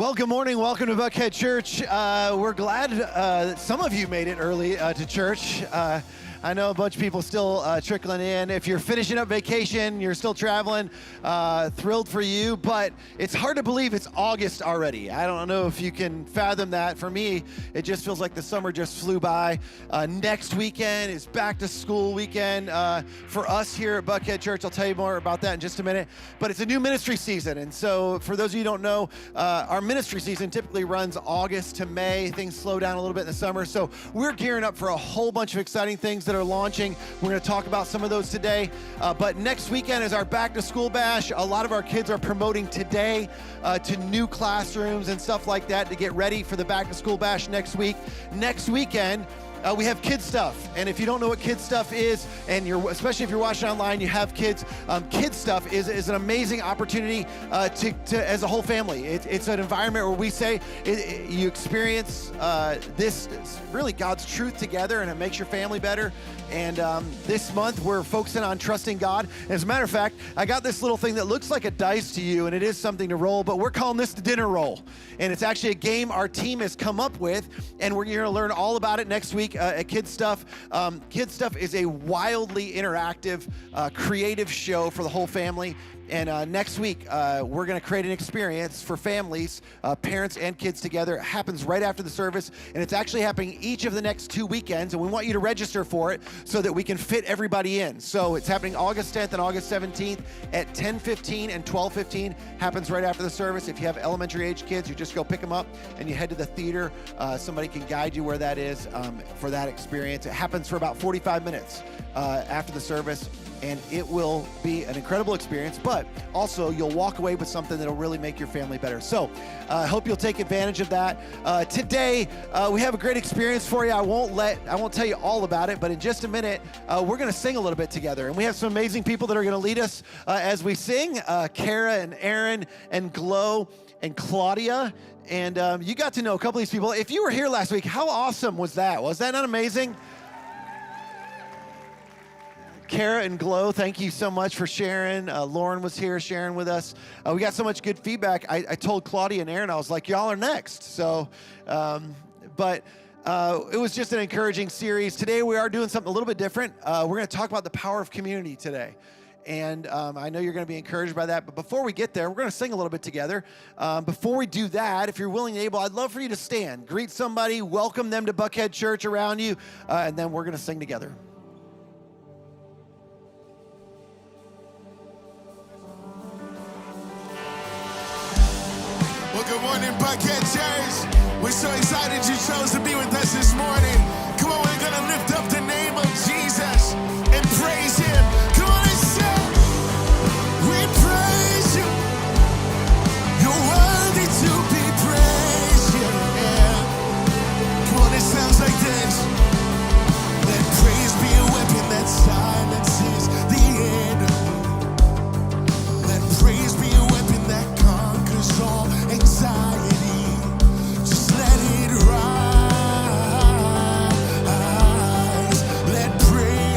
Well, good morning. Welcome to Buckhead Church. We're glad that some of you made it early to church. I know a bunch of people still trickling in. If you're finishing up vacation, you're still traveling, thrilled for you, but it's hard to believe it's August already. I don't know if you can fathom that. For me, it just feels like the summer just flew by. Next weekend is back to school weekend for us here at Buckhead Church. I'll tell you more about that in just a minute, but it's a new ministry season. And so for those of you who don't know, our ministry season typically runs August to May. Things slow down a little bit in the summer. So we're gearing up for a whole bunch of exciting things that are launching. We're going to talk about some of those today. But next weekend is our back to school bash. A lot of our kids are promoting today to new classrooms and stuff like that to get ready for the back to school bash next week. Next weekend, we have kids stuff, and if you don't know what kids stuff is, and especially if you're watching online, you have kids. Kids stuff is an amazing opportunity to as a whole family. It's an environment where we say you experience this really God's truth together, and it makes your family better. And this month we're focusing on trusting God. As a matter of fact, I got this little thing that looks like a dice to you, and it is something to roll, but we're calling this the dinner roll. And it's actually a game our team has come up with, and you're going to learn all about it next week at Kids Stuff. Kids Stuff is a wildly interactive, creative show for the whole family. And next week, we're going to create an experience for families, parents and kids together. It happens right after the service, and it's actually happening each of the next 2 weekends, and we want you to register for it so that we can fit everybody in. So it's happening August 10th and August 17th at 10:15 and 12:15. Happens right after the service. If you have elementary-age kids, you just go pick them up, and you head to the theater. Somebody can guide you where that is for that experience. It happens for about 45 minutes after the service, and it will be an incredible experience, but also you'll walk away with something that'll really make your family better. So I hope you'll take advantage of that. Today, we have a great experience for you. I won't tell you all about it, but in just a minute, we're going to sing a little bit together. And we have some amazing people that are going to lead us as we sing, Kara and Aaron and Glow and Claudia. And you got to know a couple of these people. If you were here last week, how awesome was that? Was that not amazing? Kara and Glow, thank you so much for sharing. Lauren was here sharing with us. We got so much good feedback. I told Claudia and Aaron, I was like, y'all are next. So, it was just an encouraging series. Today we are doing something a little bit different. We're going to talk about the power of community today. And I know you're going to be encouraged by that. But before we get there, we're going to sing a little bit together. Before we do that, if you're willing and able, I'd love for you to stand. Greet somebody, welcome them to Buckhead Church around you, and then we're going to sing together. Well, good morning, Buckhead Church. We're so excited you chose to be with us this morning. Come on, we're going to lift up the name of Jesus and praise Him. Come on and sing. We praise You. You're worthy to be praised. Yeah. Come on, it sounds like this. Let praise be a weapon that silences the enemy. Let praise be a weapon that conquers all anxiety. Just let it rise. Let praise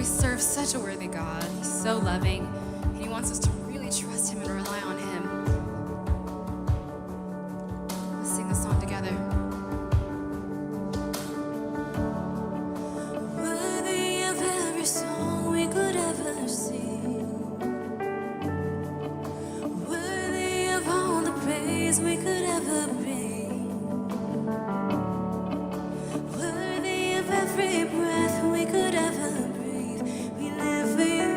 We serve such a worthy God. He's so loving, and He wants us to really trust Him and rely on Him. Let's sing this song together. Worthy of every song we could ever sing, worthy of all the praise we could ever bring, worthy of every breath we could ever breathe. We live for you.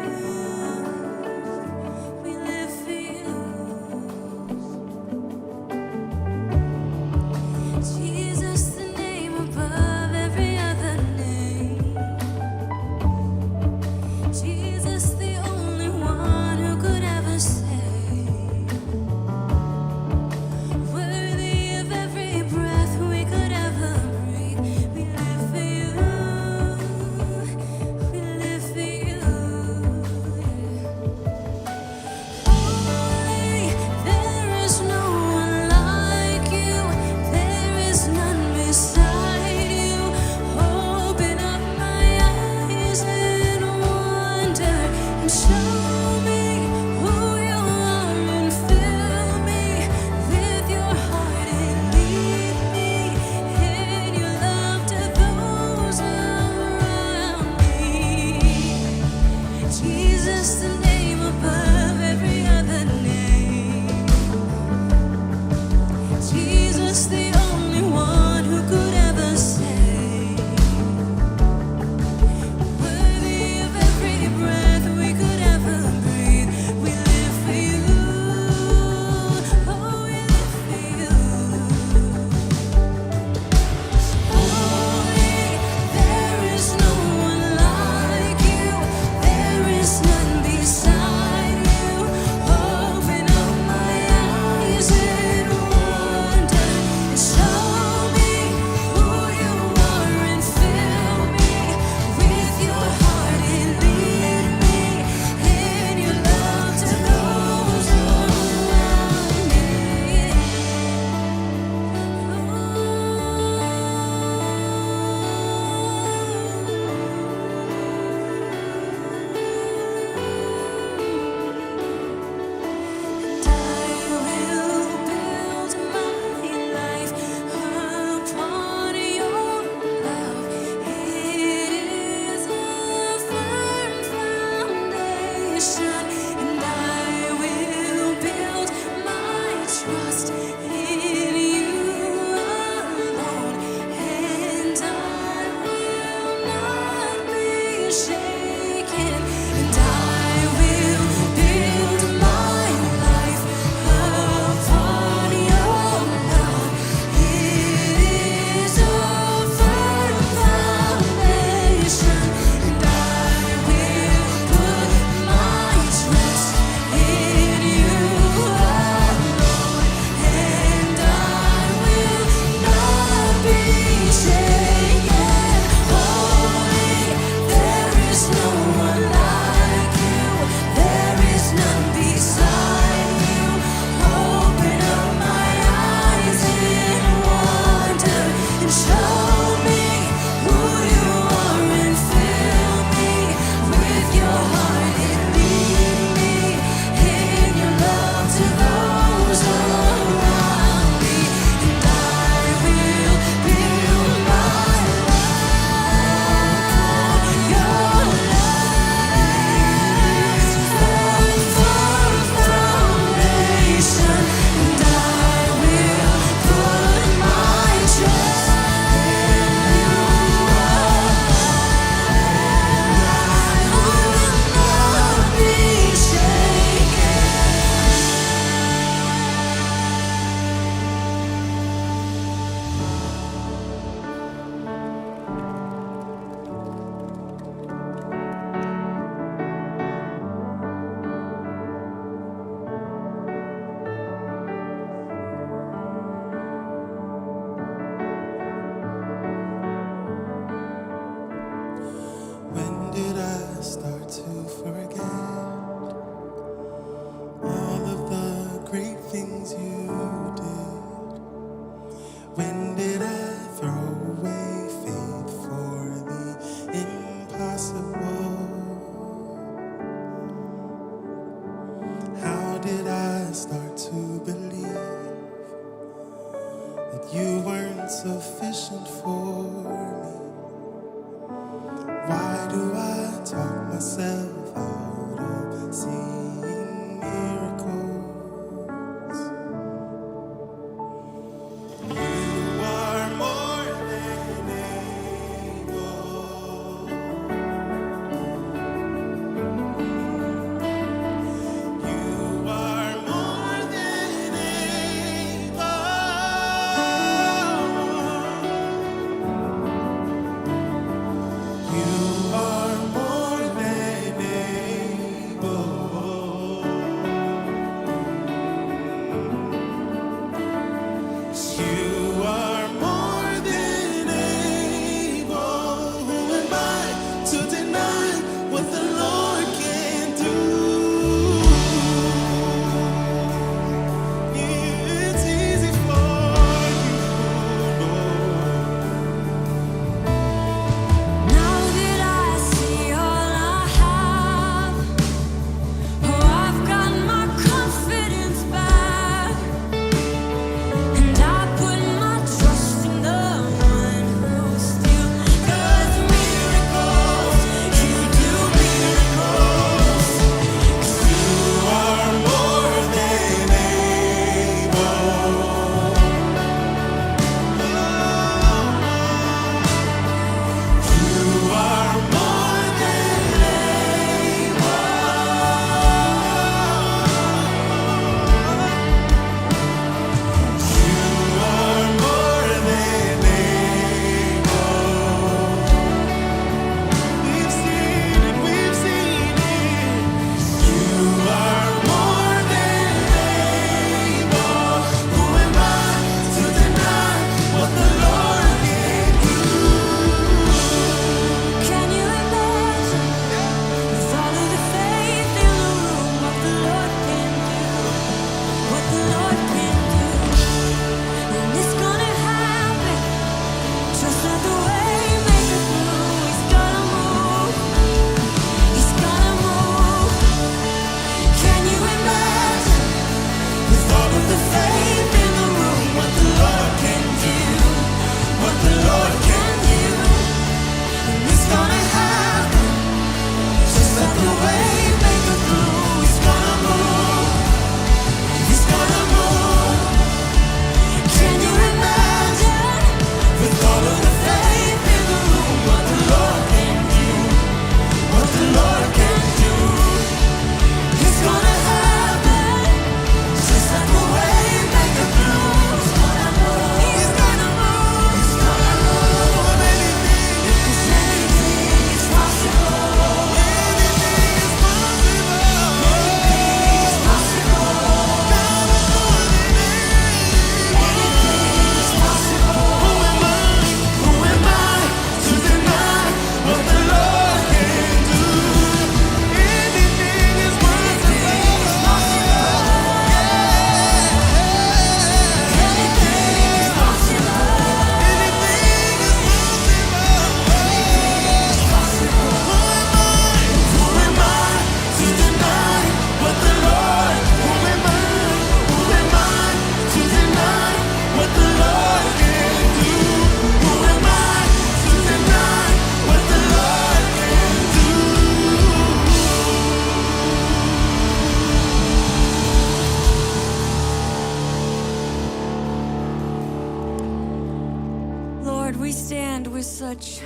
with such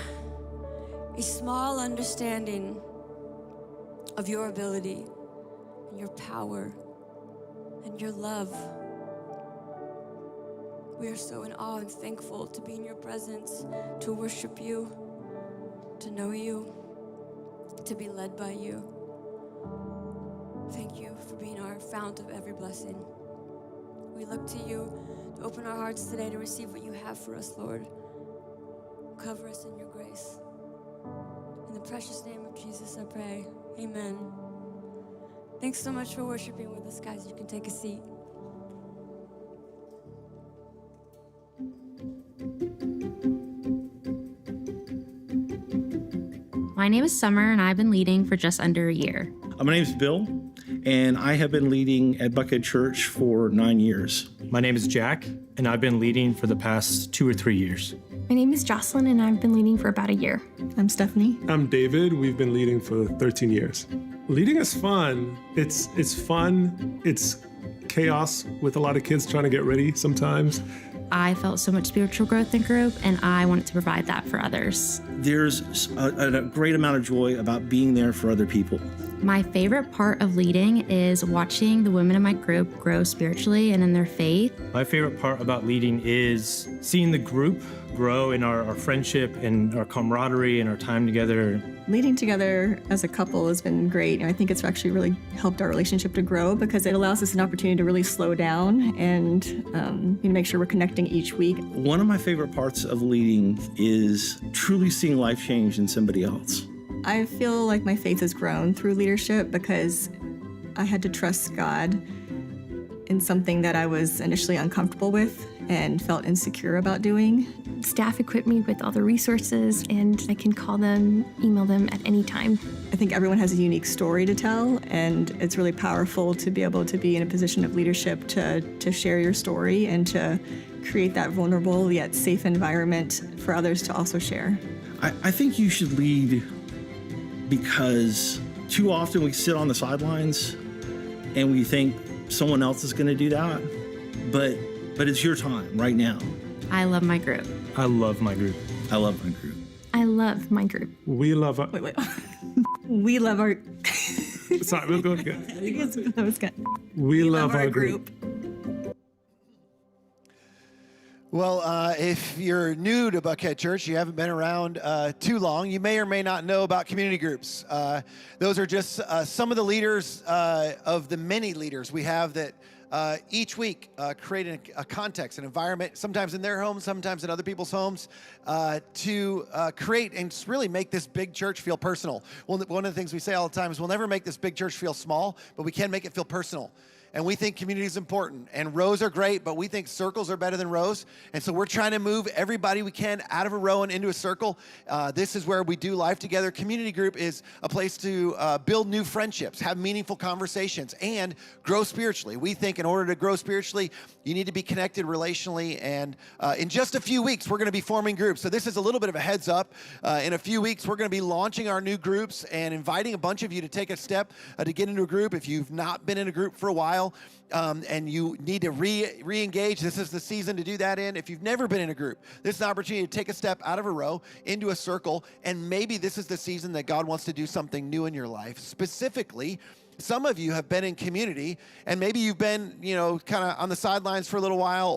a small understanding of your ability and your power and your love. We are so in awe and thankful to be in your presence, to worship you, to know you, to be led by you. Thank you for being our fount of every blessing. We look to you to open our hearts today to receive what you have for us, Lord. Cover us in your grace. In the precious name of Jesus, I pray. Amen. Thanks so much for worshiping with us, guys. You can take a seat. My name is Summer, and I've been leading for just under a year. My name's Bill, and I have been leading at Buckhead Church for 9 years. My name is Jack, and I've been leading for the past 2 or 3 years. My name is Jocelyn, and I've been leading for about a year. I'm Stephanie. I'm David. We've been leading for 13 years. Leading is fun. It's fun. It's chaos with a lot of kids trying to get ready sometimes. I felt so much spiritual growth in group, and I wanted to provide that for others. There's a great amount of joy about being there for other people. My favorite part of leading is watching the women in my group grow spiritually and in their faith. My favorite part about leading is seeing the group grow in our friendship and our camaraderie and our time together. Leading together as a couple has been great, and I think it's actually really helped our relationship to grow because it allows us an opportunity to really slow down and make sure we're connecting each week. One of my favorite parts of leading is truly seeing life change in somebody else. I feel like my faith has grown through leadership because I had to trust God in something that I was initially uncomfortable with and felt insecure about doing. Staff equipped me with all the resources, and I can call them, email them at any time. I think everyone has a unique story to tell, and it's really powerful to be able to be in a position of leadership to share your story and to create that vulnerable yet safe environment for others to also share. I think you should lead because too often we sit on the sidelines and we think someone else is going to do that, but it's your time right now. I love my group. I love my group. I love my group. I love my group. We love our... Wait. We love our... Sorry, we'll go again. That was good. We love our group. Well, if you're new to Buckhead Church, you haven't been around too long, you may or may not know about community groups. Those are just some of the leaders of the many leaders we have that each week create a context, an environment, sometimes in their homes, sometimes in other people's homes, to create and really make this big church feel personal. One of the things we say all the time is we'll never make this big church feel small, but we can make it feel personal. And we think community is important, and rows are great, but we think circles are better than rows. And so we're trying to move everybody we can out of a row and into a circle. This is where we do life together. Community group is a place to build new friendships, have meaningful conversations, and grow spiritually. We think in order to grow spiritually, you need to be connected relationally. And in just a few weeks, we're going to be forming groups. So this is a little bit of a heads up. In a few weeks, we're going to be launching our new groups and inviting a bunch of you to take a step to get into a group. If you've not been in a group for a while, and you need to re-engage, this is the season to do that in. If you've never been in a group, this is an opportunity to take a step out of a row into a circle, and maybe this is the season that God wants to do something new in your life. Specifically, some of you have been in community, and maybe you've been, kind of on the sidelines for a little while,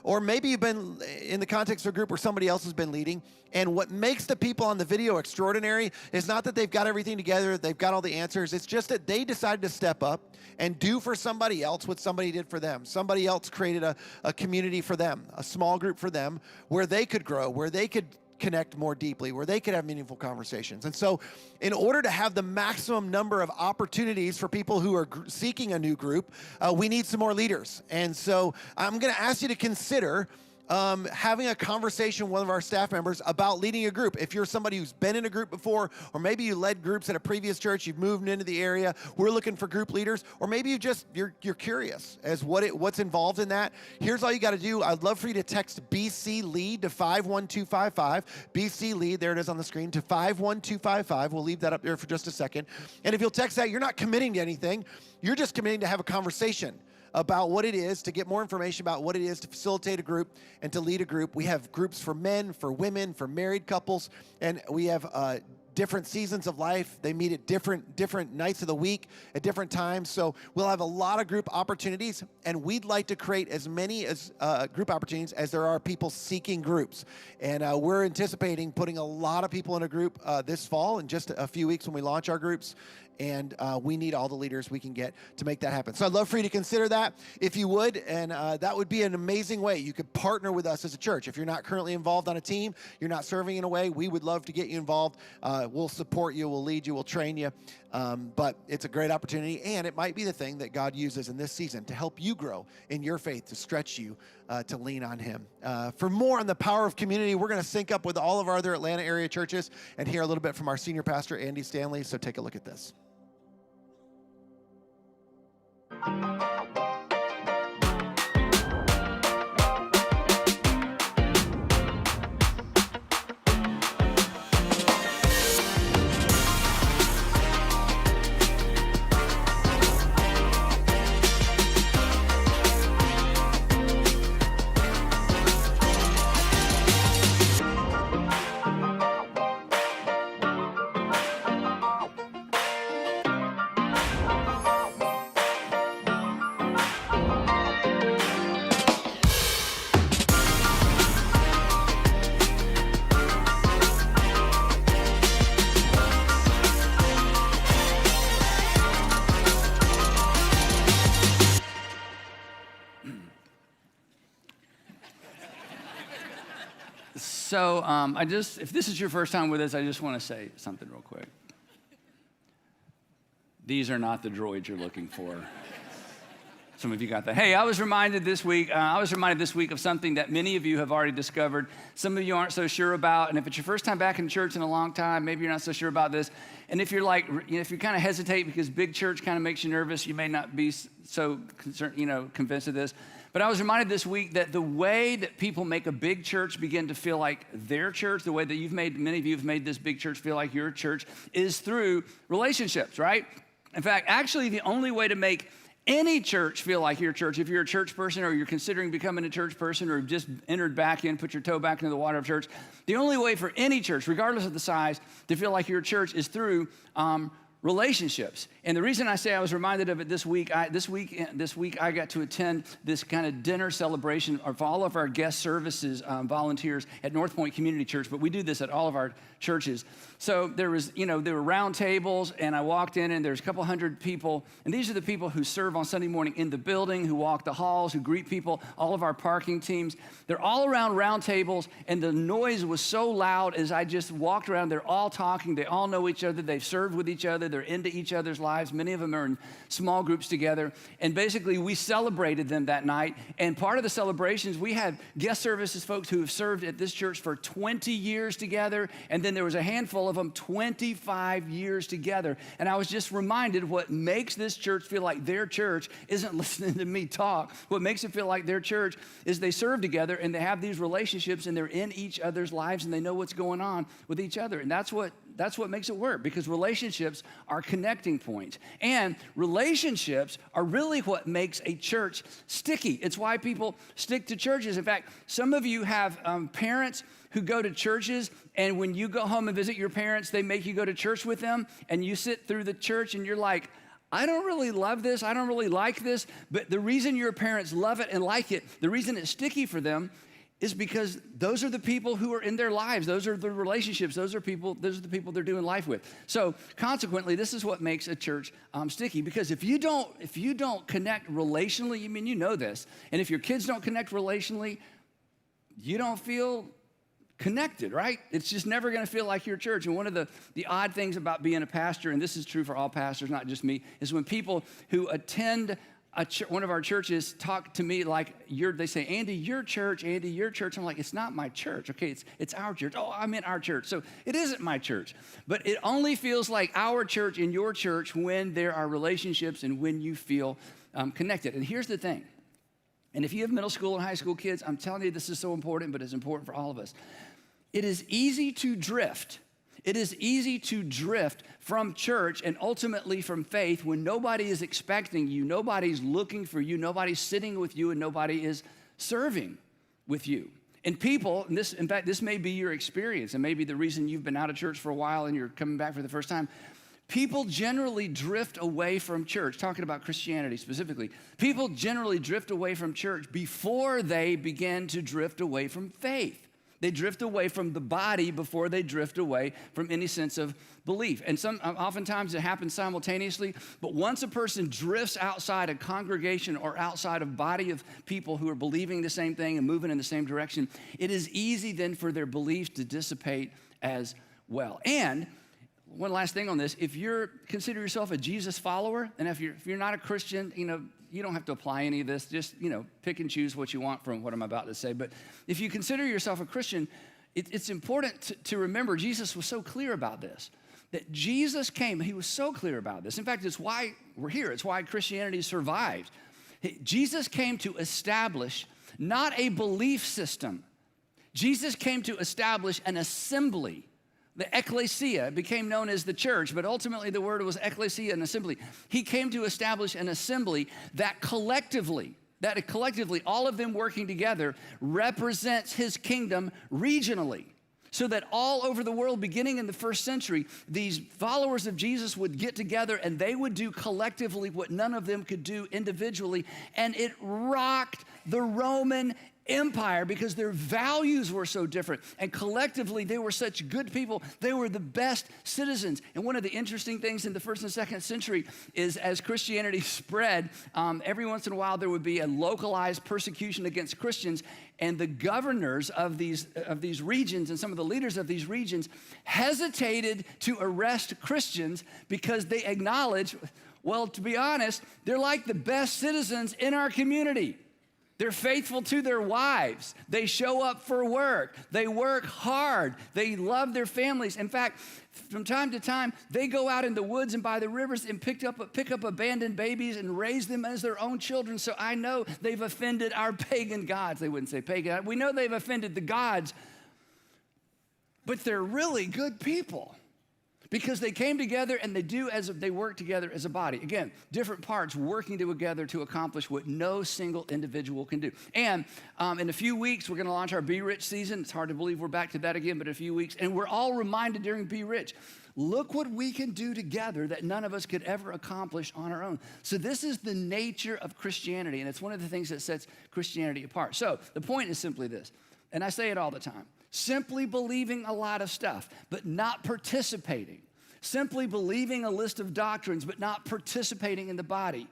or maybe you've been in the context of a group where somebody else has been leading. And what makes the people on the video extraordinary is not that they've got everything together, they've got all the answers. It's just that they decided to step up and do for somebody else what somebody did for them. Somebody else created a community for them, a small group for them, where they could grow, where they could connect more deeply, where they could have meaningful conversations. And so in order to have the maximum number of opportunities for people who are seeking a new group, we need some more leaders. And so I'm going to ask you to consider having a conversation with one of our staff members about leading a group. If you're somebody who's been in a group before, or maybe you led groups at a previous church, you've moved into the area, we're looking for group leaders, or maybe you're curious as what's involved in that. Here's all you got to do. I'd love for you to text BC Lead to 51255. BC Lead, there it is on the screen, to 51255. We'll leave that up there for just a second. And if you'll text that, you're not committing to anything. You're just committing to have a conversation about what it is, to get more information about what it is to facilitate a group and to lead a group. We have groups for men, for women, for married couples, and we have different seasons of life. They meet at different nights of the week at different times. So we'll have a lot of group opportunities, and we'd like to create as many as group opportunities as there are people seeking groups. And we're anticipating putting a lot of people in a group this fall in just a few weeks when we launch our groups. And we need all the leaders we can get to make that happen. So I'd love for you to consider that if you would, and that would be an amazing way you could partner with us as a church. If you're not currently involved on a team, you're not serving in a way, we would love to get you involved. We'll support you, we'll lead you, we'll train you. But it's a great opportunity, and it might be the thing that God uses in this season to help you grow in your faith, to stretch you to lean on Him. For more on the power of community, we're going to sync up with all of our other Atlanta area churches and hear a little bit from our senior pastor, Andy Stanley. So take a look at this. So if this is your first time with us, I just want to say something real quick. These are not the droids you're looking for. Some of you got that. Hey, I was reminded this week of something that many of you have already discovered. Some of you aren't so sure about, and if it's your first time back in church in a long time, maybe you're not so sure about this. And if you're like, if you kind of hesitate because big church kind of makes you nervous, you may not be so concerned, convinced of this. But I was reminded this week that the way that people make a big church begin to feel like their church, the way that many of you have made this big church feel like your church, is through relationships, right? In fact, actually, the only way to make any church feel like your church, if you're a church person or you're considering becoming a church person or just entered back in, put your toe back into the water of church, the only way for any church, regardless of the size, to feel like your church is through relationships. And the reason I say I was reminded of it this week I got to attend this kind of dinner celebration of all of our guest services volunteers at North Point Community Church, but we do this at all of our churches. So there were round tables, and I walked in, and there's a couple hundred people, and these are the people who serve on Sunday morning in the building, who walk the halls, who greet people, all of our parking teams. They're all around round tables, and the noise was so loud as I just walked around. They're all talking. They all know each other. They've served with each other. They're into each other's lives. Many of them are in small groups together, and basically we celebrated them that night. And part of the celebrations, we had guest services folks who have served at this church for 20 years together, and then there was a handful of them 25 years together. And I was just reminded what makes this church feel like their church isn't listening to me talk. What makes it feel like their church is they serve together and they have these relationships and they're in each other's lives and they know what's going on with each other. And that's what makes it work, because relationships are connecting points. And relationships are really what makes a church sticky. It's why people stick to churches. In fact, some of you have parents who go to churches, and when you go home and visit your parents, they make you go to church with them, and you sit through the church and you're like, I don't really love this, I don't really like this, but the reason your parents love it and like it, the reason it's sticky for them is because those are the people who are in their lives. Those are the relationships. Those are the people they're doing life with. So consequently, this is what makes a church sticky, because if you don't connect relationally, you know this, and if your kids don't connect relationally, you don't feel connected, right? It's just never going to feel like your church. And one of the odd things about being a pastor, and this is true for all pastors, not just me, is when people who attend one of our churches talk to me like they say, Andy, your church. I'm like, it's not my church. Okay, it's our church. Oh, I'm in our church. So it isn't my church. But it only feels like our church in your church when there are relationships and when you feel connected. And here's the thing. And if you have middle school and high school kids, I'm telling you this is so important, but it's important for all of us. It is easy to drift It is easy to drift from church and ultimately from faith when nobody is expecting you, nobody's looking for you, nobody's sitting with you, and nobody is serving with you. And people, and in fact, this may be your experience, and maybe the reason you've been out of church for a while and you're coming back for the first time. People generally drift away from church, talking about Christianity specifically. People generally drift away from church before they begin to drift away from faith. They drift away from the body before they drift away from any sense of belief. And oftentimes it happens simultaneously, but once a person drifts outside a congregation or outside a body of people who are believing the same thing and moving in the same direction, it is easy then for their beliefs to dissipate as well. And one last thing on this, if you consider yourself a Jesus follower, and if you're not a Christian, you don't have to apply any of this. Just, pick and choose what you want from what I'm about to say. But if you consider yourself a Christian, it's important to remember Jesus was so clear about this, that Jesus came, he was so clear about this. In fact, it's why we're here. It's why Christianity survived. Jesus came to establish not a belief system. Jesus came to establish an assembly. The ecclesia became known as the church, but ultimately the word was ecclesia, an assembly. He came to establish an assembly that collectively, all of them working together, represents his kingdom regionally. So that all over the world, beginning in the first century, these followers of Jesus would get together and they would do collectively what none of them could do individually. And it rocked the Roman Empire because their values were so different. And collectively, they were such good people. They were the best citizens. And one of the interesting things in the first and second century is as Christianity spread, every once in a while there would be a localized persecution against Christians. And the governors of these regions and some of the leaders of these regions hesitated to arrest Christians because they acknowledged, well, to be honest, they're like the best citizens in our community. They're faithful to their wives. They show up for work. They work hard. They love their families. In fact, from time to time, they go out in the woods and by the rivers and pick up abandoned babies and raise them as their own children. So I know they've offended our pagan gods. They wouldn't say pagan. We know they've offended the gods, but they're really good people. Because they came together and they work together as a body. Again, different parts working together to accomplish what no single individual can do. And in a few weeks, we're going to launch our Be Rich season. It's hard to believe we're back to that again, but in a few weeks. And we're all reminded during Be Rich, look what we can do together that none of us could ever accomplish on our own. So this is the nature of Christianity, and it's one of the things that sets Christianity apart. So the point is simply this, and I say it all the time. Simply believing a lot of stuff, but not participating. Simply believing a list of doctrines, but not participating in the body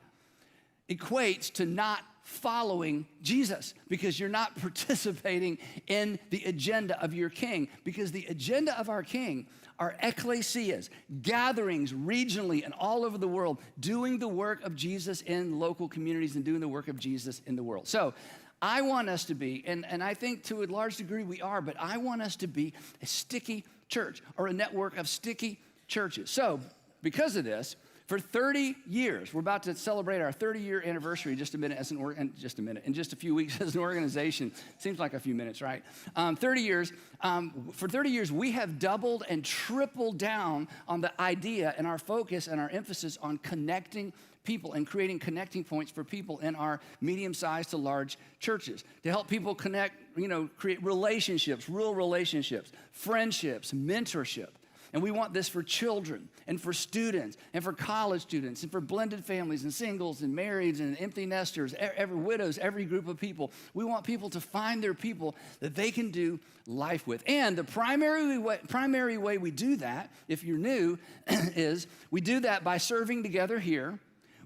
equates to not following Jesus because you're not participating in the agenda of your king. Because the agenda of our king are ecclesias, gatherings regionally and all over the world, doing the work of Jesus in local communities and doing the work of Jesus in the world. So I want us to be, and I think to a large degree we are, but I want us to be a sticky church or a network of sticky churches. So because of this, for 30 years, we're about to celebrate our 30-year anniversary in just a few weeks as an organization. Seems like a few minutes, right? 30 years. For 30 years, we have doubled and tripled down on the idea and our focus and our emphasis on connecting people and creating connecting points for people in our medium-sized to large churches to help people connect, create relationships, real relationships, friendships, mentorship. And we want this for children and for students and for college students and for blended families and singles and marrieds and empty nesters, every widows, every group of people. We want people to find their people that they can do life with. And the primary way we do that, if you're new, is we do that by serving together here.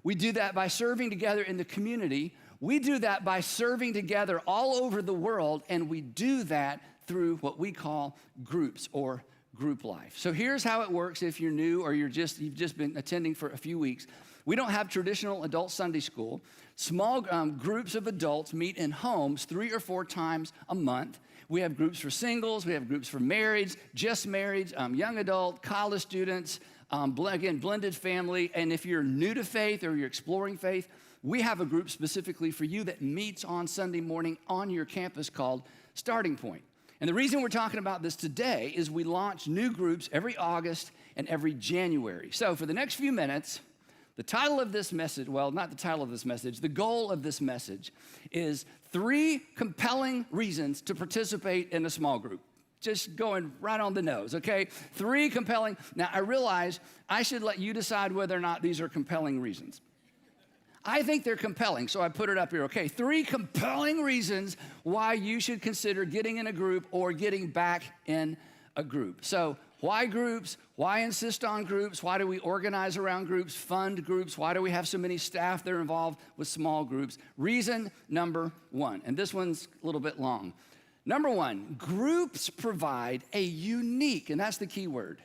We do that by serving together in the community. We do that by serving together all over the world. And we do that through what we call groups or group life. So here's how it works if you're new or you've just been attending for a few weeks. We don't have traditional adult Sunday school. Small groups of adults meet in homes 3 or 4 times a month. We have groups for singles. We have groups for marrieds, just marrieds, young adult, college students, blended family. And if you're new to faith or you're exploring faith, we have a group specifically for you that meets on Sunday morning on your campus called Starting Point. And the reason we're talking about this today is we launch new groups every August and every January. So for the next few minutes, the title of this message, well, not the title of this message, the goal of this message is 3 compelling reasons to participate in a small group. Just going right on the nose, okay? 3 compelling. Now, I realize I should let you decide whether or not these are compelling reasons. I think they're compelling, so I put it up here, okay? 3 compelling reasons why you should consider getting in a group or getting back in a group. So why groups? Why insist on groups? Why do we organize around groups, fund groups? Why do we have so many staff that are involved with small groups? Reason number 1, and this one's a little bit long. Number 1, groups provide a unique, and that's the key word.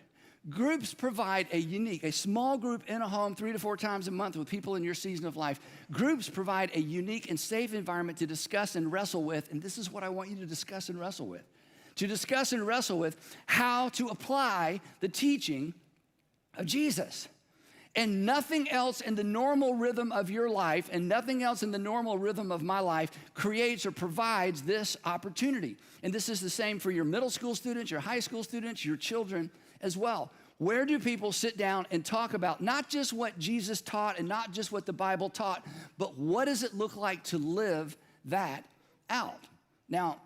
Groups provide a small group in a home 3 to 4 times a month with people in your season of life. Groups provide a unique and safe environment to discuss and wrestle with, and this is what I want you to discuss and wrestle with. To discuss and wrestle with how to apply the teaching of Jesus. And nothing else in the normal rhythm of your life and nothing else in the normal rhythm of my life creates or provides this opportunity. And this is the same for your middle school students, your high school students, your children as well. Where do people sit down and talk about not just what Jesus taught and not just what the Bible taught, but what does it look like to live that out? Now,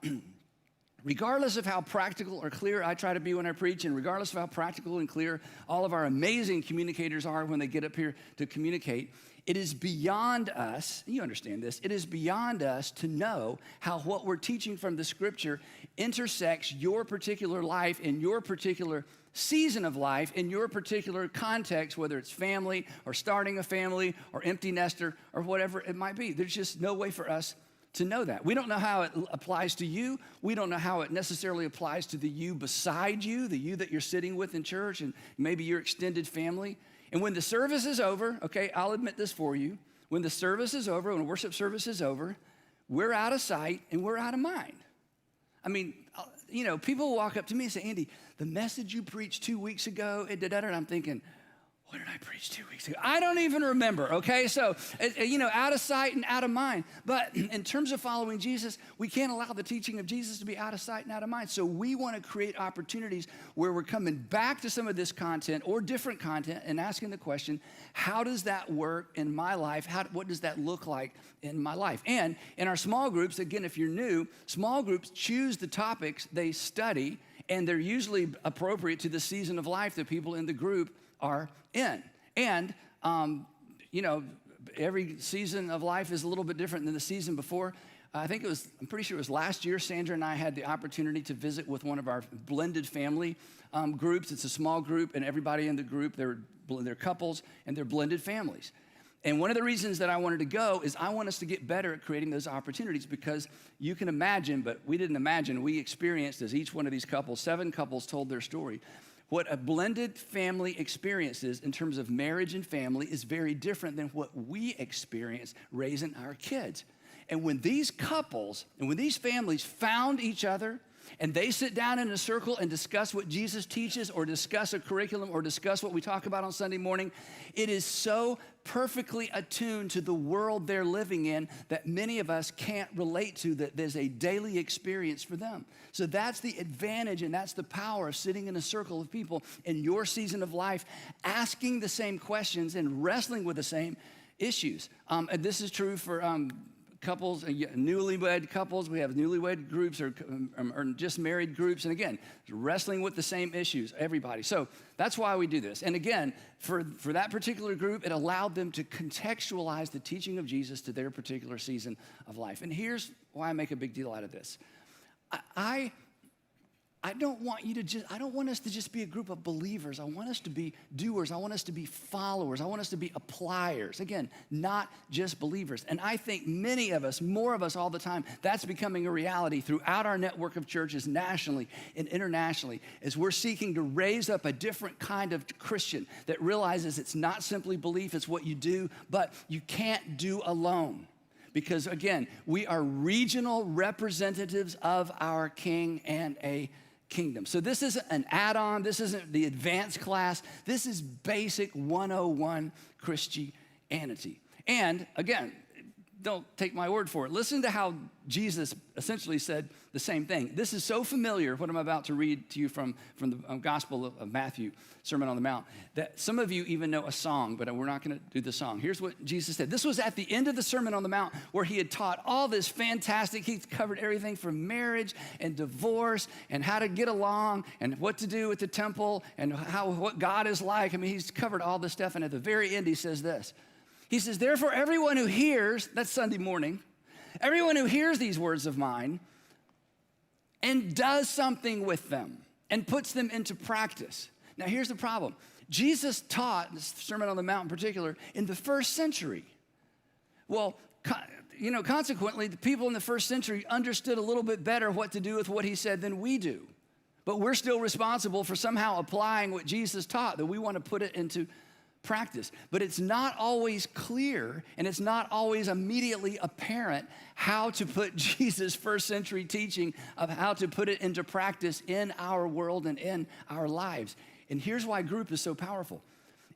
regardless of how practical or clear I try to be when I preach, and regardless of how practical and clear all of our amazing communicators are when they get up here to communicate, it is beyond us, you understand this, it is beyond us to know how what we're teaching from the scripture intersects your particular life in your particular season of life, in your particular context, whether it's family or starting a family or empty nester or whatever it might be. There's just no way for us to know that. We don't know how it applies to you. We don't know how it necessarily applies to the you beside you, the you that you're sitting with in church, and maybe your extended family. And when the service is over, okay, I'll admit this for you. When the service is over, when worship service is over, we're out of sight and we're out of mind. I mean, you know, people walk up to me and say, Andy, the message you preached 2 weeks ago, and I'm thinking, what did I preach 2 weeks ago? I don't even remember, okay? So, you know, out of sight and out of mind. But in terms of following Jesus, we can't allow the teaching of Jesus to be out of sight and out of mind. So we want to create opportunities where we're coming back to some of this content or different content and asking the question, how does that work in my life? What does that look like in my life? And in our small groups, again, if you're new, small groups choose the topics they study, and they're usually appropriate to the season of life that people in the group are in. And, you know, every season of life is a little bit different than the season before. I'm pretty sure it was last year, Sandra and I had the opportunity to visit with one of our blended family groups. It's a small group, and everybody in the group, they're couples, and they're blended families. And one of the reasons that I wanted to go is I want us to get better at creating those opportunities, because you can imagine, but we didn't imagine, we experienced as each one of these couples, 7 couples told their story. What a blended family experiences in terms of marriage and family is very different than what we experience raising our kids. And when these couples and when these families found each other and they sit down in a circle and discuss what Jesus teaches or discuss a curriculum or discuss what we talk about on Sunday morning, it is so perfectly attuned to the world they're living in that many of us can't relate to, that there's a daily experience for them. So that's the advantage and that's the power of sitting in a circle of people in your season of life, asking the same questions and wrestling with the same issues. And this is true for couples, newlywed couples. We have newlywed groups or just married groups. And again, wrestling with the same issues, everybody. So that's why we do this. And again, for that particular group, it allowed them to contextualize the teaching of Jesus to their particular season of life. And here's why I make a big deal out of this. I don't want us to just be a group of believers. I want us to be doers. I want us to be followers. I want us to be appliers. Again, not just believers. And I think many of us, more of us all the time, that's becoming a reality throughout our network of churches nationally and internationally, as we're seeking to raise up a different kind of Christian that realizes it's not simply belief, it's what you do, but you can't do alone. Because again, we are regional representatives of our King and a kingdom. So this isn't an add-on. This isn't the advanced class. This is basic 101 Christianity. And again, don't take my word for it. Listen to how Jesus essentially said the same thing. This is so familiar, what I'm about to read to you from the Gospel of Matthew, Sermon on the Mount, that some of you even know a song, but we're not going to do the song. Here's what Jesus said. This was at the end of the Sermon on the Mount where he had taught all this fantastic, he covered everything from marriage and divorce and how to get along and what to do at the temple and what God is like. I mean, he's covered all this stuff. And at the very end, he says this. He says, therefore, everyone who hears, that's Sunday morning, everyone who hears these words of mine and does something with them and puts them into practice. Now, here's the problem. Jesus taught, this Sermon on the Mount in particular, in the first century. Well, consequently, the people in the first century understood a little bit better what to do with what he said than we do. But we're still responsible for somehow applying what Jesus taught, that we want to put it into practice. But it's not always clear and it's not always immediately apparent how to put Jesus' first century teaching of how to put it into practice in our world and in our lives. And here's why group is so powerful.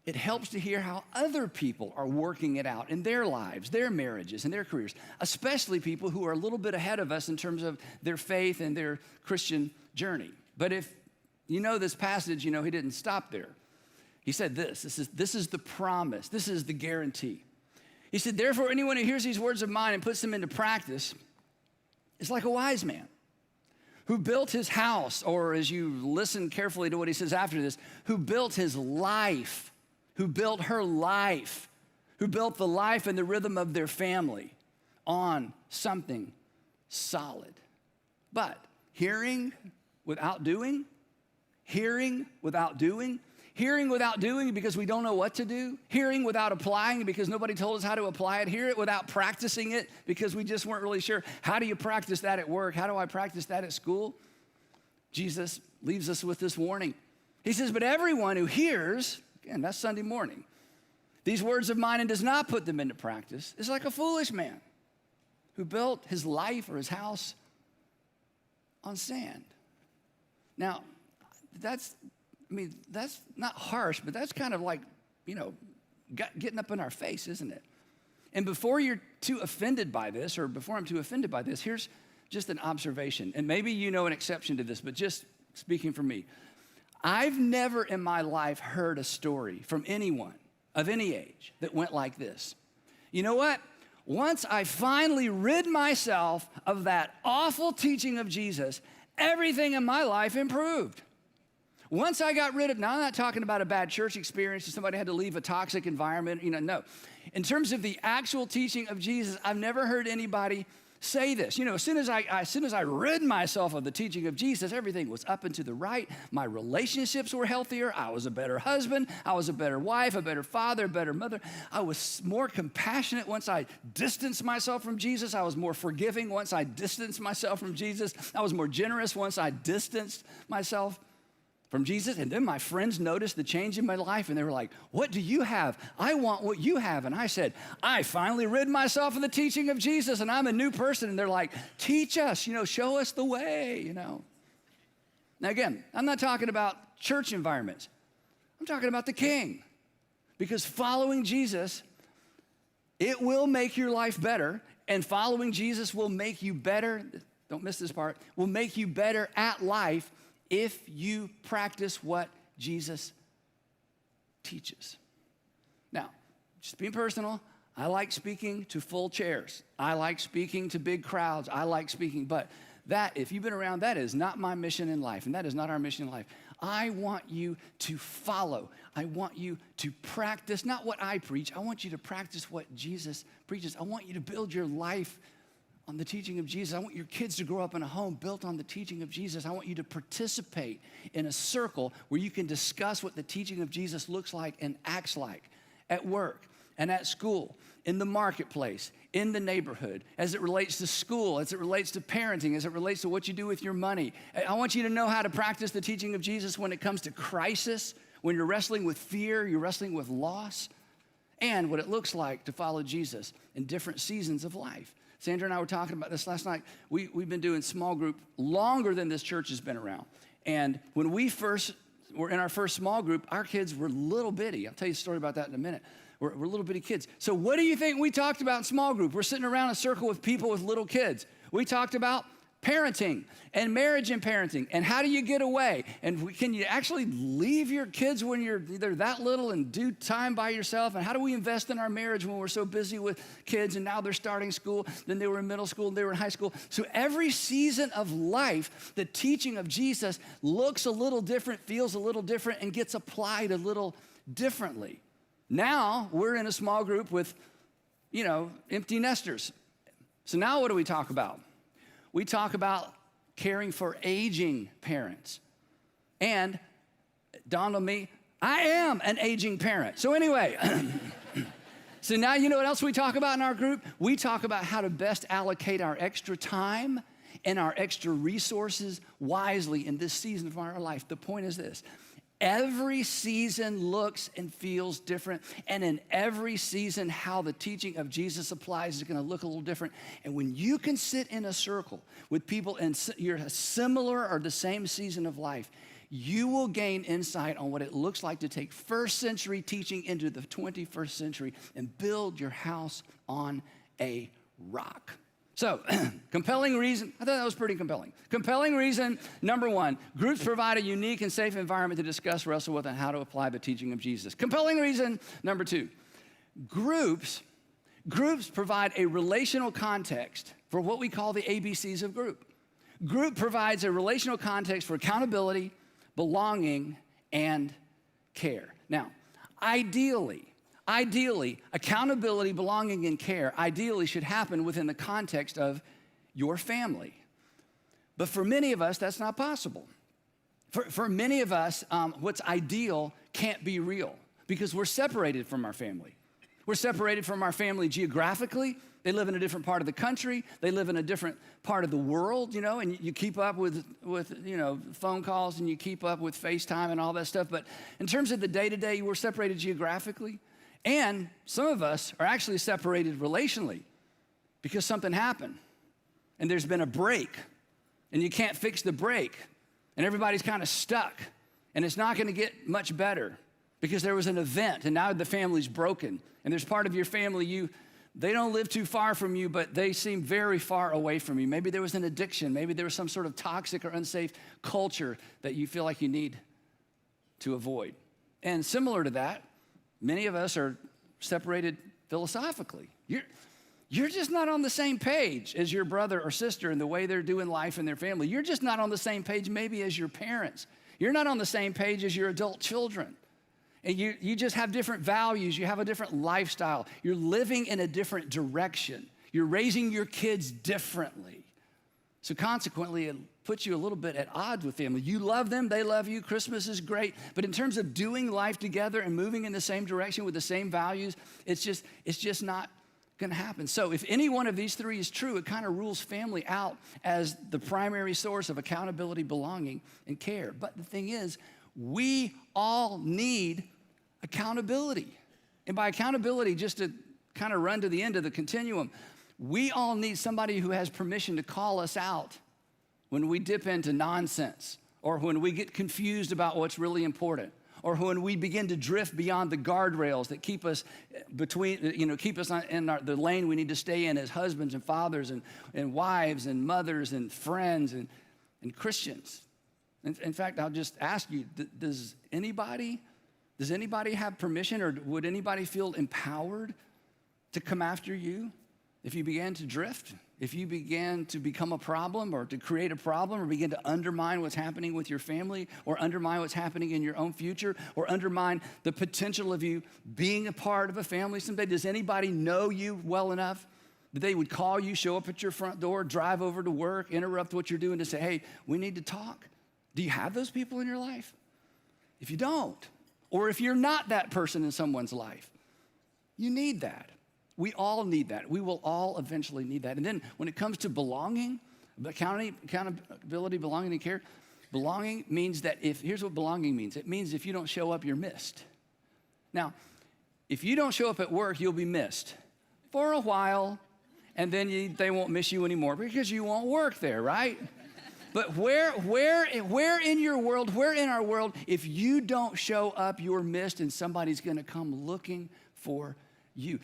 It helps to hear how other people are working it out in their lives, their marriages, and their careers, especially people who are a little bit ahead of us in terms of their faith and their Christian journey. But if you know this passage, you know he didn't stop there. He said this is the promise. This is the guarantee. He said, therefore, anyone who hears these words of mine and puts them into practice is like a wise man who built his house, or as you listen carefully to what he says after this, who built his life, who built her life, who built the life and the rhythm of their family on something solid. But hearing without doing, hearing without doing because we don't know what to do, hearing without applying because nobody told us how to apply it, hear it without practicing it because we just weren't really sure. How do you practice that at work? How do I practice that at school? Jesus leaves us with this warning. He says, but everyone who hears, again, that's Sunday morning, these words of mine and does not put them into practice is like a foolish man who built his life or his house on sand. Now, that's not harsh, but that's kind of like, getting up in our face, isn't it? And before you're too offended by this, or before I'm too offended by this, here's just an observation. And maybe you know an exception to this, but just speaking for me. I've never in my life heard a story from anyone of any age that went like this. You know what? Once I finally rid myself of that awful teaching of Jesus, everything in my life improved. Once I got rid of, now I'm not talking about a bad church experience or somebody had to leave a toxic environment, no. In terms of the actual teaching of Jesus, I've never heard anybody say this. As soon as I rid myself of the teaching of Jesus, everything was up and to the right. My relationships were healthier. I was a better husband. I was a better wife, a better father, a better mother. I was more compassionate once I distanced myself from Jesus. I was more forgiving once I distanced myself from Jesus. I was more generous once I distanced myself from Jesus. And then my friends noticed the change in my life and they were like, what do you have? I want what you have. And I said, I finally rid myself of the teaching of Jesus and I'm a new person. And they're like, teach us, show us the way, Now again, I'm not talking about church environments. I'm talking about the King. Because following Jesus, it will make your life better. And following Jesus will make you better, don't miss this part, will make you better at life if you practice what Jesus teaches. Now, just being personal, I like speaking to full chairs. I like speaking to big crowds. I like speaking, but that, if you've been around, that is not my mission in life, and that is not our mission in life. I want you to follow. I want you to practice, not what I preach. I want you to practice what Jesus preaches. I want you to build your life on the teaching of Jesus. I want your kids to grow up in a home built on the teaching of Jesus. I want you to participate in a circle where you can discuss what the teaching of Jesus looks like and acts like at work and at school, in the marketplace, in the neighborhood, as it relates to school, as it relates to parenting, as it relates to what you do with your money. I want you to know how to practice the teaching of Jesus when it comes to crisis, when you're wrestling with fear, you're wrestling with loss, and what it looks like to follow Jesus in different seasons of life. Sandra and I were talking about this last night. We've been doing small group longer than this church has been around. And when we first were in our first small group, our kids were little bitty. I'll tell you a story about that in a minute. We're little bitty kids. So what do you think we talked about in small group? We're sitting around a circle with people with little kids. We talked about parenting and marriage and parenting, and how do you get away? And can you actually leave your kids when they're that little and do time by yourself? And how do we invest in our marriage when we're so busy with kids and now they're starting school, then they were in middle school, and they were in high school? So every season of life, the teaching of Jesus looks a little different, feels a little different, and gets applied a little differently. Now we're in a small group with, empty nesters. So now what do we talk about? We talk about caring for aging parents. And it dawned on me, I am an aging parent. So anyway, so now you know what else we talk about in our group? We talk about how to best allocate our extra time and our extra resources wisely in this season of our life. The point is this: every season looks and feels different, and in every season, how the teaching of Jesus applies is gonna look a little different. And when you can sit in a circle with people in your similar or the same season of life, you will gain insight on what it looks like to take first century teaching into the 21st century and build your house on a rock. So, compelling reason, I thought that was pretty compelling. Compelling reason, number one, groups provide a unique and safe environment to discuss, wrestle with, and how to apply the teaching of Jesus. Compelling reason, number two, groups provide a relational context for what we call the ABCs of group. Group provides a relational context for accountability, belonging, and care. Now, ideally, accountability, belonging, and care ideally should happen within the context of your family. But for many of us, that's not possible. For many of us, what's ideal can't be real because we're separated from our family. We're separated from our family geographically. They live in a different part of the country. They live in a different part of the world, and you keep up with phone calls, and you keep up with FaceTime and all that stuff. But in terms of the day-to-day, we're separated geographically. And some of us are actually separated relationally because something happened and there's been a break and you can't fix the break and everybody's kind of stuck and it's not gonna get much better because there was an event and now the family's broken and there's part of your family, they don't live too far from you, but they seem very far away from you. Maybe there was an addiction, maybe there was some sort of toxic or unsafe culture that you feel like you need to avoid. And similar to that, many of us are separated philosophically. You're just not on the same page as your brother or sister in the way they're doing life in their family. You're just not on the same page maybe as your parents. You're not on the same page as your adult children. And you just have different values. You have a different lifestyle. You're living in a different direction. You're raising your kids differently. So consequently, it puts you a little bit at odds with family. You love them, they love you, Christmas is great, but in terms of doing life together and moving in the same direction with the same values, it's just not gonna happen. So if any one of these three is true, it kind of rules family out as the primary source of accountability, belonging, and care. But the thing is, we all need accountability. And by accountability, just to kind of run to the end of the continuum, we all need somebody who has permission to call us out when we dip into nonsense, or when we get confused about what's really important, or when we begin to drift beyond the guardrails that keep us keep us in the lane we need to stay in as husbands and fathers and wives and mothers and friends and Christians. In fact, I'll just ask you, does anybody have permission, or would anybody feel empowered to come after you if you began to drift? If you began to become a problem or to create a problem or begin to undermine what's happening with your family or undermine what's happening in your own future or undermine the potential of you being a part of a family someday? Does anybody know you well enough that they would call you, show up at your front door, drive over to work, interrupt what you're doing to say, hey, we need to talk? Do you have those people in your life? If you don't, or if you're not that person in someone's life, you need that. We all need that. We will all eventually need that. And then when it comes to belonging, accountability, belonging, and care, belonging means that here's what belonging means. It means if you don't show up, you're missed. Now, if you don't show up at work, you'll be missed for a while, and then they won't miss you anymore because you won't work there, right? But where in your world, where in our world, if you don't show up, you're missed and somebody's gonna come looking for you.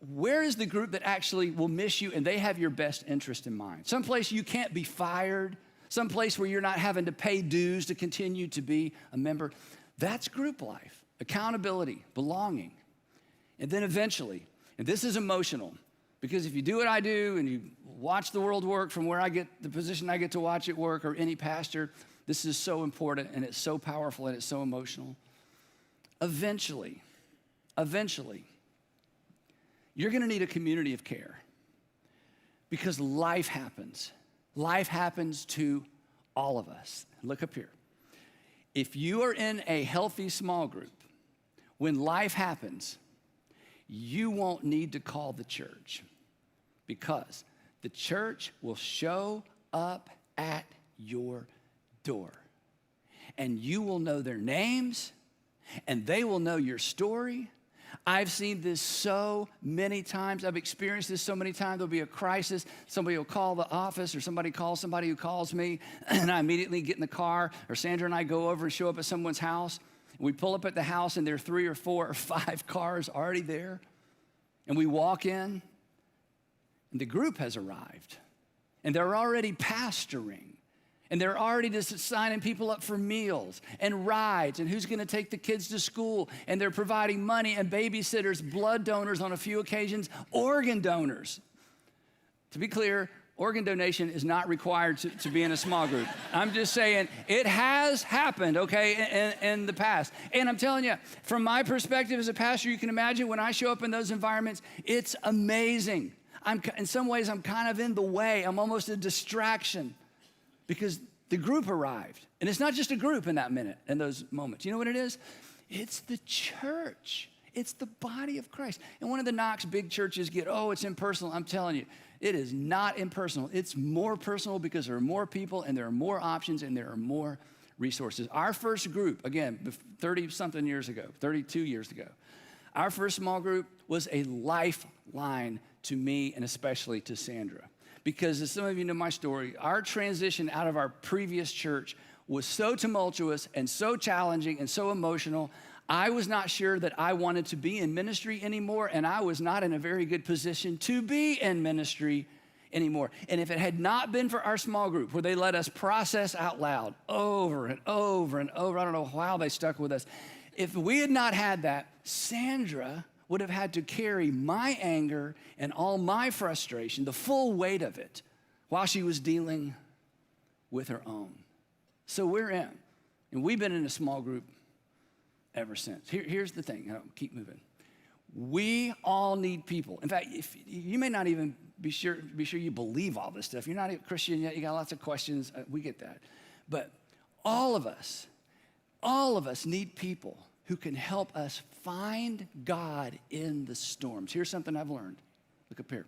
where is the group that actually will miss you and they have your best interest in mind? Someplace you can't be fired, someplace where you're not having to pay dues to continue to be a member. That's group life, accountability, belonging. And then eventually, and this is emotional, because if you do what I do and you watch the world work from where I get the position I get to watch it work, or any pastor, this is so important and it's so powerful and it's so emotional. Eventually, you're gonna need a community of care, because life happens. Life happens to all of us. Look up here. If you are in a healthy small group, when life happens, you won't need to call the church, because the church will show up at your door, and you will know their names and they will know your story. I've seen this so many times. I've experienced this so many times. There'll be a crisis. Somebody will call the office, or somebody calls somebody who calls me, and I immediately get in the car, or Sandra and I go over and show up at someone's house. We pull up at the house, and there are 3 or 4 or 5 cars already there. And we walk in, and the group has arrived. And they're already pastoring. And they're already just signing people up for meals and rides and who's gonna take the kids to school. And they're providing money and babysitters, blood donors on a few occasions, organ donors. To be clear, organ donation is not required to be in a small group. I'm just saying it has happened, okay, in the past. And I'm telling you, from my perspective as a pastor, you can imagine when I show up in those environments, it's amazing. In some ways, I'm kind of in the way. I'm almost a distraction, because the group arrived. And it's not just a group in that minute, in those moments. You know what it is? It's the church. It's the body of Christ. And one of the knocks big churches get, oh, it's impersonal. I'm telling you, it is not impersonal. It's more personal, because there are more people and there are more options and there are more resources. Our first group, again, 30-something years ago, 32 years ago, our first small group was a lifeline to me and especially to Sandra. Because as some of you know my story, our transition out of our previous church was so tumultuous and so challenging and so emotional. I was not sure that I wanted to be in ministry anymore, and I was not in a very good position to be in ministry anymore. And if it had not been for our small group, where they let us process out loud over and over and over, I don't know how they stuck with us. If we had not had that, Sandra would have had to carry my anger and all my frustration, the full weight of it, while she was dealing with her own. So we're in, and we've been in a small group ever since. Here's the thing, keep moving. We all need people. In fact, if you may not even be sure you believe all this stuff. You're not a Christian yet, you got lots of questions, we get that. But all of us need people who can help us find God in the storms. Here's something I've learned. Look up here.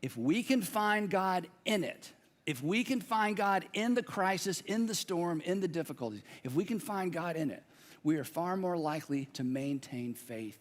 If we can find God in it, if we can find God in the crisis, in the storm, in the difficulties, if we can find God in it, we are far more likely to maintain faith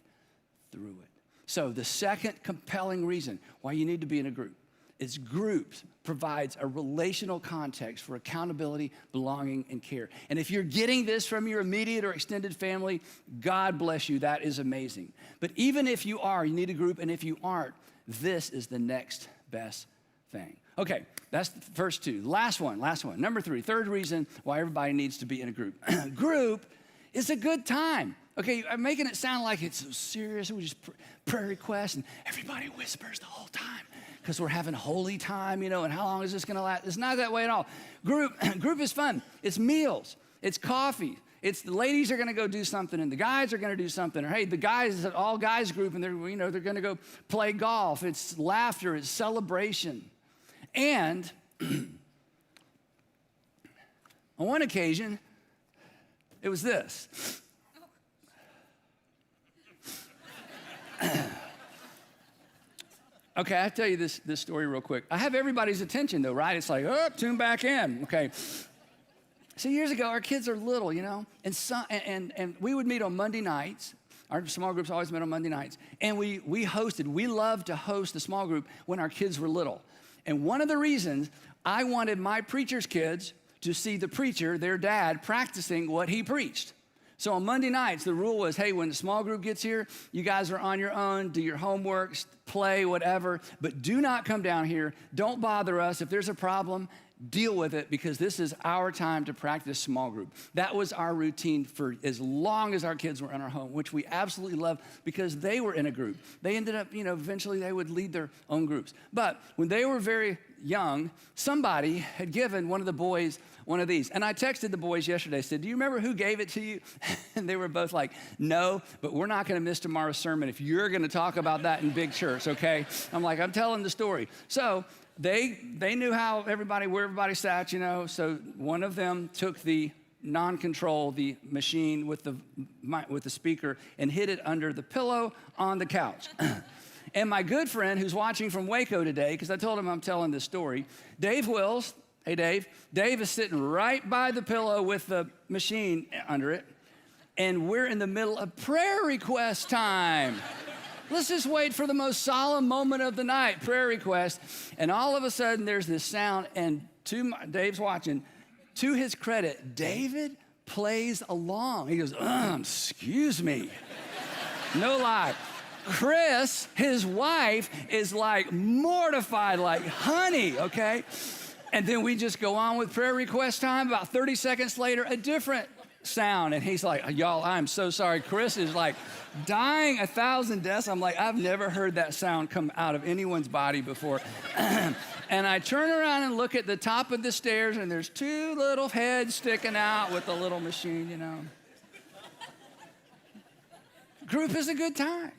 through it. So the second compelling reason why you need to be in a group is groups provides a relational context for accountability, belonging, and care. And if you're getting this from your immediate or extended family, God bless you, that is amazing. But even if you are, you need a group, and if you aren't, this is the next best thing. Okay, that's the first two. Last one. Number 3, third reason why everybody needs to be in a group. Group is a good time. Okay, I'm making it sound like it's so serious. We just prayer requests and everybody whispers the whole time because we're having holy time, and how long is this gonna last? It's not that way at all. Group is fun. It's meals, it's coffee. It's the ladies are gonna go do something and the guys are gonna do something. Or hey, the guys, an all guys group, and they're gonna go play golf. It's laughter, it's celebration. And on one occasion, it was this. Okay, I'll tell you this story real quick. I have everybody's attention though, right? It's like, tune back in, okay. So years ago, our kids are little, and we would meet on Monday nights. Our small groups always met on Monday nights. And we loved to host the small group when our kids were little. And one of the reasons I wanted my preacher's kids to see the preacher, their dad, practicing what he preached. So on Monday nights, the rule was, hey, when the small group gets here, you guys are on your own, do your homework, play, whatever, but do not come down here. Don't bother us. If there's a problem, deal with it, because this is our time to practice small group. That was our routine for as long as our kids were in our home, which we absolutely loved because they were in a group. They ended up, eventually they would lead their own groups. But when they were very young, somebody had given one of the boys one of these. And I texted the boys yesterday, said, do you remember who gave it to you? And they were both like, no, but we're not going to miss tomorrow's sermon if you're going to talk about that in big church, okay? I'm like, I'm telling the story. So they knew where everybody sat, so one of them took the non-control, the machine with the speaker, and hid it under the pillow on the couch. And my good friend who's watching from Waco today, because I told him I'm telling this story, Dave Wills, hey Dave, Dave is sitting right by the pillow with the machine under it, and we're in the middle of prayer request time. Let's just wait for the most solemn moment of the night, prayer request. And all of a sudden, there's this sound, and Dave's watching. To his credit, David plays along. He goes, excuse me. No lie. Chris, his wife, is like mortified, like, honey, okay? And then we just go on with prayer request time. About 30 seconds later, a different sound. And he's like, y'all, I'm so sorry. Chris is like dying 1,000 deaths. I'm like, I've never heard that sound come out of anyone's body before. And I turn around and look at the top of the stairs, and there's two little heads sticking out with the little machine, Group is a good time.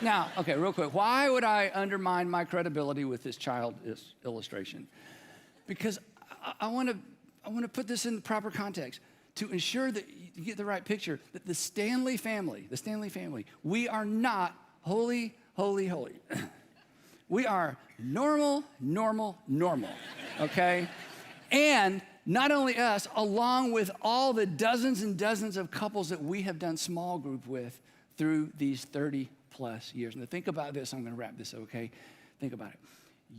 Now, okay, real quick. Why would I undermine my credibility with this child illustration? Because I want to put this in the proper context to ensure that you get the right picture, that the Stanley family, we are not holy, holy, holy. We are normal, okay? And not only us, along with all the dozens and dozens of couples that we have done small group with through these 30 plus years. Now think about this, I'm gonna wrap this, okay? Think about it.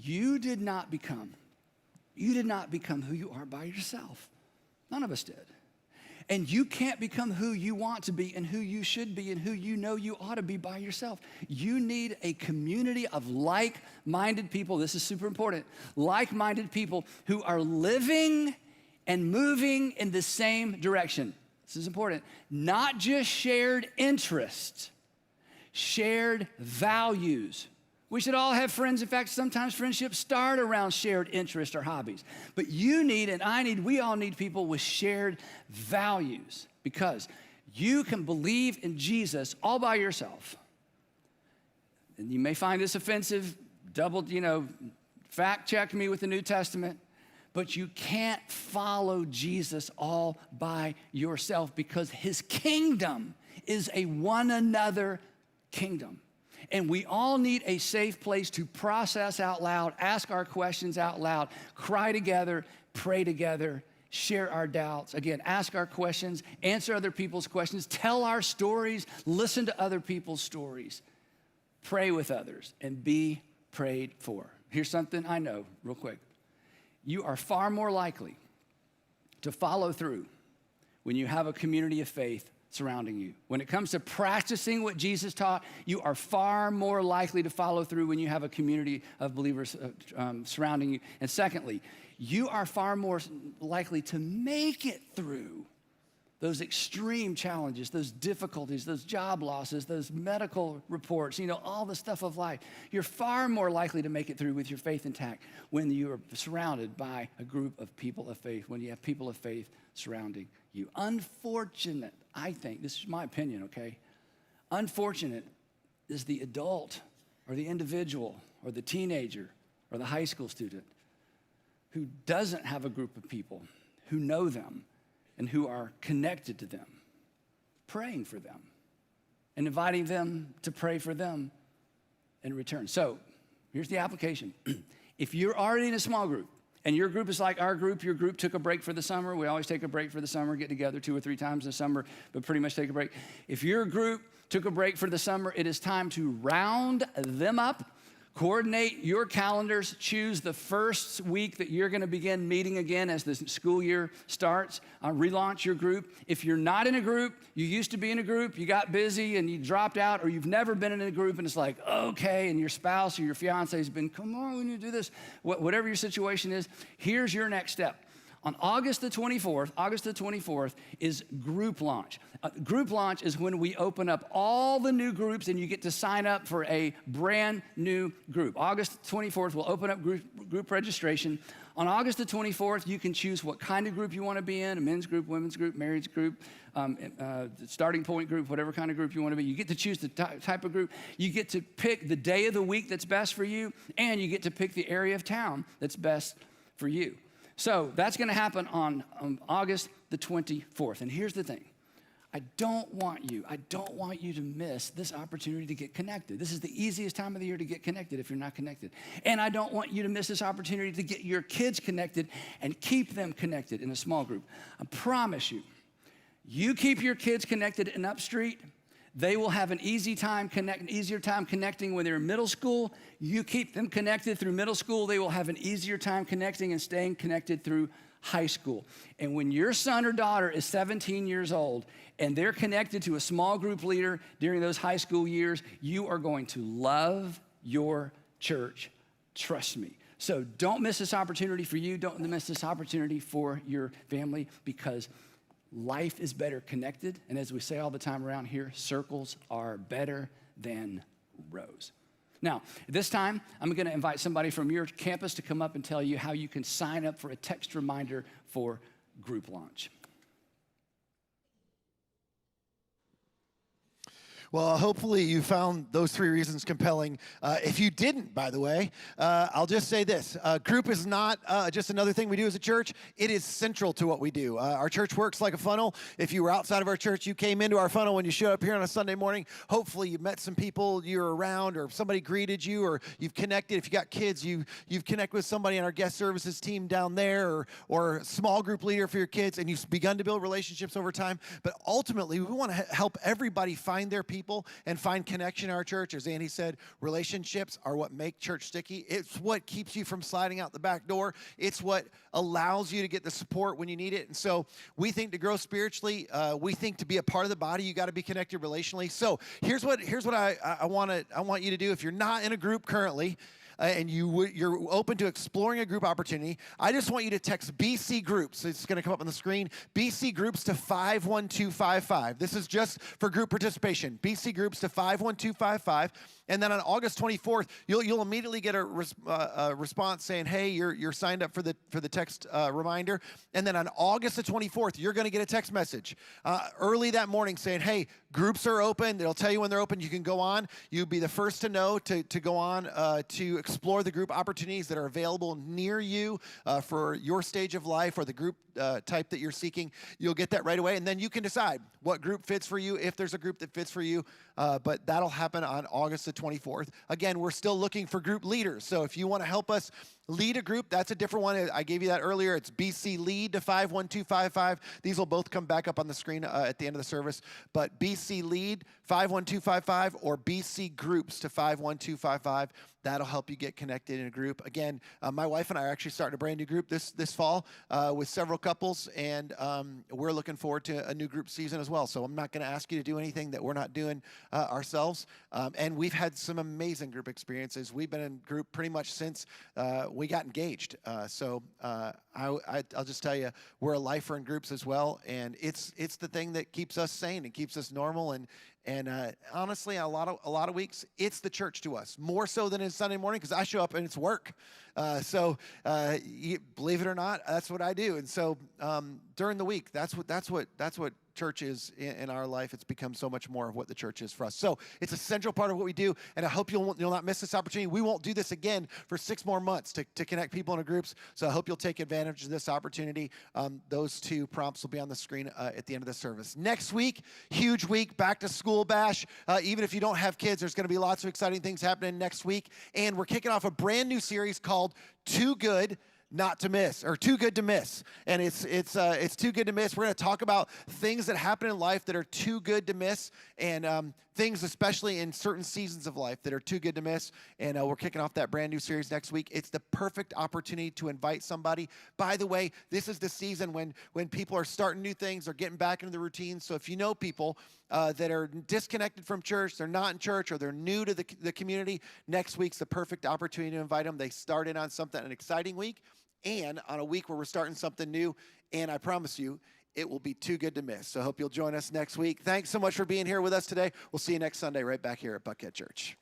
You did not become who you are by yourself. None of us did. And you can't become who you want to be and who you should be and who you know you ought to be by yourself. You need a community of like-minded people. This is super important. Like-minded people who are living and moving in the same direction. This is important. Not just shared interests, shared values. We should all have friends. In fact, sometimes friendships start around shared interests or hobbies. But you need, and I need, we all need people with shared values, because you can believe in Jesus all by yourself. And you may find this offensive, fact check me with the New Testament, but you can't follow Jesus all by yourself, because his kingdom is a one another kingdom. And we all need a safe place to process out loud, ask our questions out loud, cry together, pray together, share our doubts. Again, ask our questions, answer other people's questions, tell our stories, listen to other people's stories, pray with others, and be prayed for. Here's something I know real quick. You are far more likely to follow through when you have a community of faith surrounding you. When it comes to practicing what Jesus taught, you are far more likely to follow through when you have a community of believers surrounding you. And secondly, you are far more likely to make it through those extreme challenges, those difficulties, those job losses, those medical reports, all the stuff of life. You're far more likely to make it through with your faith intact when you are surrounded by a group of people of faith, when you have people of faith surrounding you. Unfortunate, I think, this is my opinion, okay? Unfortunate is the adult or the individual or the teenager or the high school student who doesn't have a group of people who know them and who are connected to them, praying for them and inviting them to pray for them in return. So here's the application. If you're already in a small group, and your group is like our group, your group took a break for the summer. We always take a break for the summer, get together 2 or 3 times in the summer, but pretty much take a break. If your group took a break for the summer, it is time to round them up, Coordinate your calendars. Choose the first week that you're going to begin meeting again as the school year starts. Relaunch your group. If you're not in a group, you used to be in a group, you got busy and you dropped out, or you've never been in a group and it's like, okay, and your spouse or your fiance has been, come on, we need to do this. Whatever your situation is, here's your next step. On August the 24th is group launch. Group launch is when we open up all the new groups and you get to sign up for a brand new group. August 24th, we'll open up group registration. On August the 24th, you can choose what kind of group you want to be in, a men's group, women's group, marriage group, starting point group, whatever kind of group you want to be. You get to choose the type of group. You get to pick the day of the week that's best for you, and you get to pick the area of town that's best for you. So that's going to happen on August the 24th. And here's the thing. I don't want you to miss this opportunity to get connected. This is the easiest time of the year to get connected if you're not connected. And I don't want you to miss this opportunity to get your kids connected and keep them connected in a small group. I promise you, you keep your kids connected in Upstreet, they will have an easier time connecting when they're in middle school. You keep them connected through middle school, they will have an easier time connecting and staying connected through high school. And when your son or daughter is 17 years old and they're connected to a small group leader during those high school years, you are going to love your church. Trust me. So don't miss this opportunity for you. Don't miss this opportunity for your family, because life is better connected. And as we say all the time around here, circles are better than rows. Now, this time, I'm going to invite somebody from your campus to come up and tell you how you can sign up for a text reminder for group launch. Well, hopefully you found those 3 reasons compelling. If you didn't, by the way, I'll just say this. Group is not just another thing we do as a church. It is central to what we do. Our church works like a funnel. If you were outside of our church, you came into our funnel when you showed up here on a Sunday morning. Hopefully you met some people you're around, or somebody greeted you, or you've connected. If you got kids, you've connected with somebody on our guest services team down there, or a small group leader for your kids, and you've begun to build relationships over time. But ultimately, we want to help everybody find their people and find connection in our church. As Andy said, relationships are what make church sticky. It's what keeps you from sliding out the back door. It's what allows you to get the support when you need it. And so we think to grow spiritually, we think to be a part of the body, you got to be connected relationally. So here's what I want you to do. If you're not in a group currently, and you're open to exploring a group opportunity, I just want you to text BC Groups. It's going to come up on the screen. BC Groups to 51255. This is just for group participation. BC Groups to 51255. And then on August 24th, you'll immediately get a response saying, hey, you're signed up for the text reminder. And then on August the 24th, you're going to get a text message early that morning saying, hey, groups are open. They'll tell you when they're open. You can go on. You'll be the first to know to go on to explore the group opportunities that are available near you for your stage of life or the group type that you're seeking. You'll get that right away. And then you can decide what group fits for you, if there's a group that fits for you. But that'll happen on August the 24th. Again, we're still looking for group leaders. So if you want to help us lead a group, that's a different one. I gave you that earlier. It's BC Lead to 51255. These will both come back up on the screen at the end of the service. But BC Lead 51255 or BC Groups to 51255. That'll help you get connected in a group. Again, my wife and I are actually starting a brand new group this fall with several couples, and we're looking forward to a new group season as well. So I'm not going to ask you to do anything that we're not doing ourselves. And we've had some amazing group experiences. We've been in group pretty much since we got engaged. So I'll just tell you, we're a lifer in groups as well, and it's the thing that keeps us sane and keeps us normal. And honestly, a lot of weeks, it's the church to us, more so than it's Sunday morning, because I show up and it's work. So believe it or not, that's what I do. And so during the week, that's what church is in our life. It's become so much more of what the church is for us. So it's a central part of what we do, and I hope you'll not miss this opportunity. We won't do this again for 6 more months to connect people into groups, so I hope you'll take advantage of this opportunity. Those 2 prompts will be on the screen at the end of the service. Next week, huge week, back to school bash. Even if you don't have kids, there's going to be lots of exciting things happening next week, and we're kicking off a brand new series called Too Good not to miss, or too good to miss. And it's too good to miss. We're going to talk about things that happen in life that are too good to miss, and things especially in certain seasons of life that are too good to miss. And we're kicking off that brand new series next week. It's the perfect opportunity to invite somebody. By the way, this is the season when people are starting new things, they're getting back into the routine. So if you know people that are disconnected from church, they're not in church, or they're new to the community, next week's the perfect opportunity to invite them. They start in on an exciting week, and on a week where we're starting something new, and I promise you, it will be too good to miss. So I hope you'll join us next week. Thanks so much for being here with us today. We'll see you next Sunday right back here at Buckhead Church.